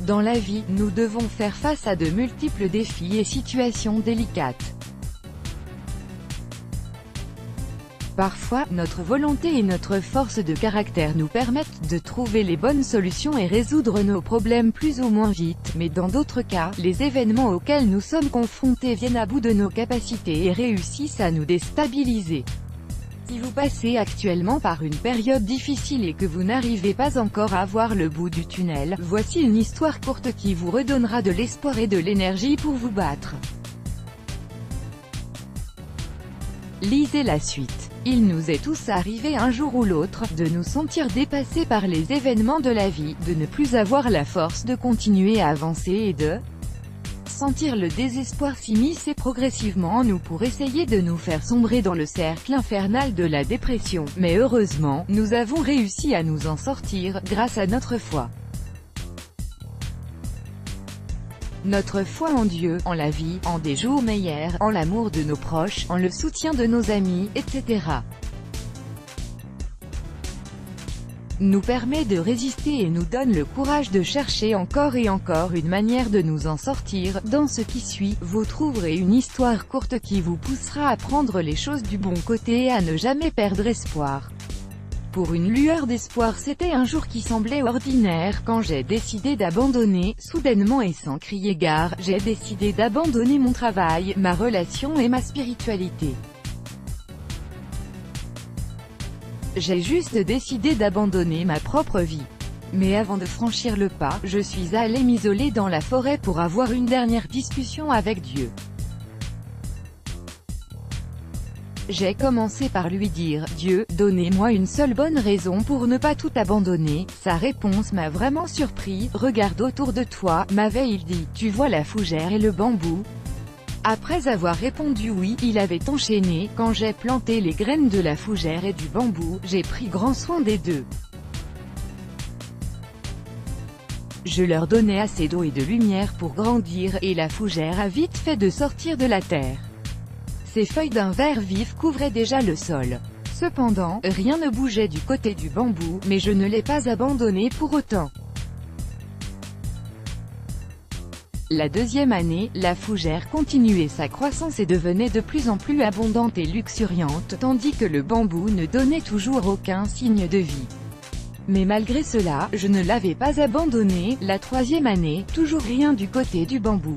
Dans la vie, nous devons faire face à de multiples défis et situations délicates. Parfois, notre volonté et notre force de caractère nous permettent de trouver les bonnes solutions et résoudre nos problèmes plus ou moins vite, mais dans d'autres cas, les événements auxquels nous sommes confrontés viennent à bout de nos capacités et réussissent à nous déstabiliser. Si vous passez actuellement par une période difficile et que vous n'arrivez pas encore à voir le bout du tunnel, voici une histoire courte qui vous redonnera de l'espoir et de l'énergie pour vous battre. Lisez la suite. Il nous est tous arrivé un jour ou l'autre, de nous sentir dépassés par les événements de la vie, de ne plus avoir la force de continuer à avancer et de sentir le désespoir s'immiscer progressivement en nous pour essayer de nous faire sombrer dans le cercle infernal de la dépression. Mais heureusement, nous avons réussi à nous en sortir, grâce à notre foi. Notre foi en Dieu, en la vie, en des jours meilleurs, en l'amour de nos proches, en le soutien de nos amis, etc. nous permet de résister et nous donne le courage de chercher encore et encore une manière de nous en sortir. Dans ce qui suit, vous trouverez une histoire courte qui vous poussera à prendre les choses du bon côté et à ne jamais perdre espoir. Pour une lueur d'espoir, c'était un jour qui semblait ordinaire, quand j'ai décidé d'abandonner, soudainement et sans crier gare, j'ai décidé d'abandonner mon travail, ma relation et ma spiritualité. J'ai juste décidé d'abandonner ma propre vie. Mais avant de franchir le pas, je suis allé m'isoler dans la forêt pour avoir une dernière discussion avec Dieu. J'ai commencé par lui dire « Dieu, donnez-moi une seule bonne raison pour ne pas tout abandonner ». Sa réponse m'a vraiment surpris. « Regarde autour de toi », m'avait-il dit. « Tu vois la fougère et le bambou ?» Après avoir répondu oui, il avait enchaîné. « Quand j'ai planté les graines de la fougère et du bambou, j'ai pris grand soin des deux. Je leur donnais assez d'eau et de lumière pour grandir, et la fougère a vite fait de sortir de la terre. Ses feuilles d'un vert vif couvraient déjà le sol. Cependant, rien ne bougeait du côté du bambou, mais je ne l'ai pas abandonné pour autant. La deuxième année, la fougère continuait sa croissance et devenait de plus en plus abondante et luxuriante, tandis que le bambou ne donnait toujours aucun signe de vie. Mais malgré cela, je ne l'avais pas abandonné. La troisième année, toujours rien du côté du bambou.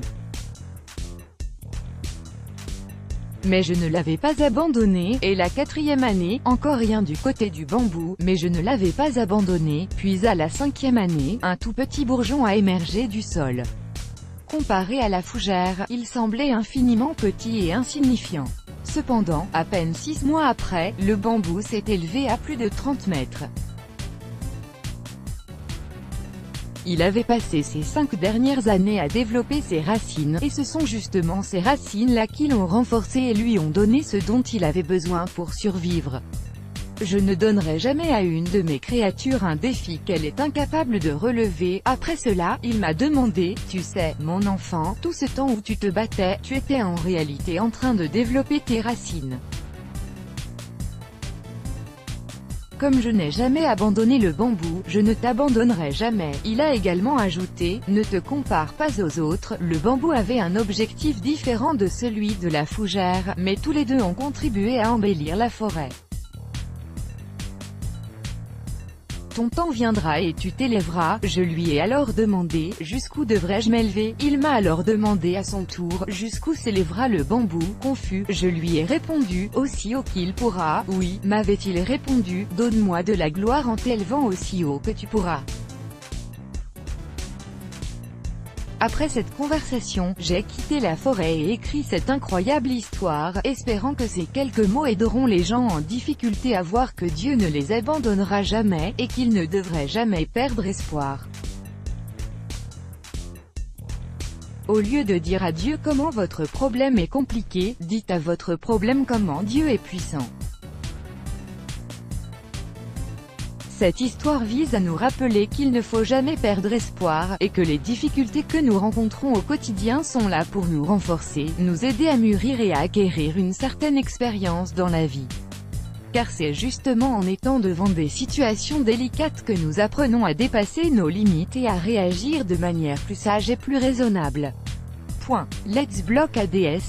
Mais je ne l'avais pas abandonné, et la quatrième année, encore rien du côté du bambou, mais je ne l'avais pas abandonné, puis à la cinquième année, un tout petit bourgeon a émergé du sol. Comparé à la fougère, il semblait infiniment petit et insignifiant. Cependant, à peine 6 mois après, le bambou s'est élevé à plus de 30 mètres. Il avait passé ces 5 dernières années à développer ses racines, et ce sont justement ces racines-là qui l'ont renforcé et lui ont donné ce dont il avait besoin pour survivre. Je ne donnerai jamais à une de mes créatures un défi qu'elle est incapable de relever. Après cela, il m'a demandé, « Tu sais, mon enfant, tout ce temps où tu te battais, tu étais en réalité en train de développer tes racines. » Comme je n'ai jamais abandonné le bambou, je ne t'abandonnerai jamais. Il a également ajouté, ne te compare pas aux autres. Le bambou avait un objectif différent de celui de la fougère, mais tous les deux ont contribué à embellir la forêt. Ton temps viendra et tu t'élèveras. Je lui ai alors demandé, jusqu'où devrais-je m'élever? Il m'a alors demandé à son tour, jusqu'où s'élèvera le bambou? Confus, je lui ai répondu, aussi haut qu'il pourra. Oui, m'avait-il répondu, donne-moi de la gloire en t'élevant aussi haut que tu pourras. Après cette conversation, j'ai quitté la forêt et écrit cette incroyable histoire, espérant que ces quelques mots aideront les gens en difficulté à voir que Dieu ne les abandonnera jamais, et qu'ils ne devraient jamais perdre espoir. Au lieu de dire à Dieu comment votre problème est compliqué, dites à votre problème comment Dieu est puissant. Cette histoire vise à nous rappeler qu'il ne faut jamais perdre espoir, et que les difficultés que nous rencontrons au quotidien sont là pour nous renforcer, nous aider à mûrir et à acquérir une certaine expérience dans la vie. car c'est justement en étant devant des situations délicates que nous apprenons à dépasser nos limites et à réagir de manière plus sage et plus raisonnable. Let's Block ADS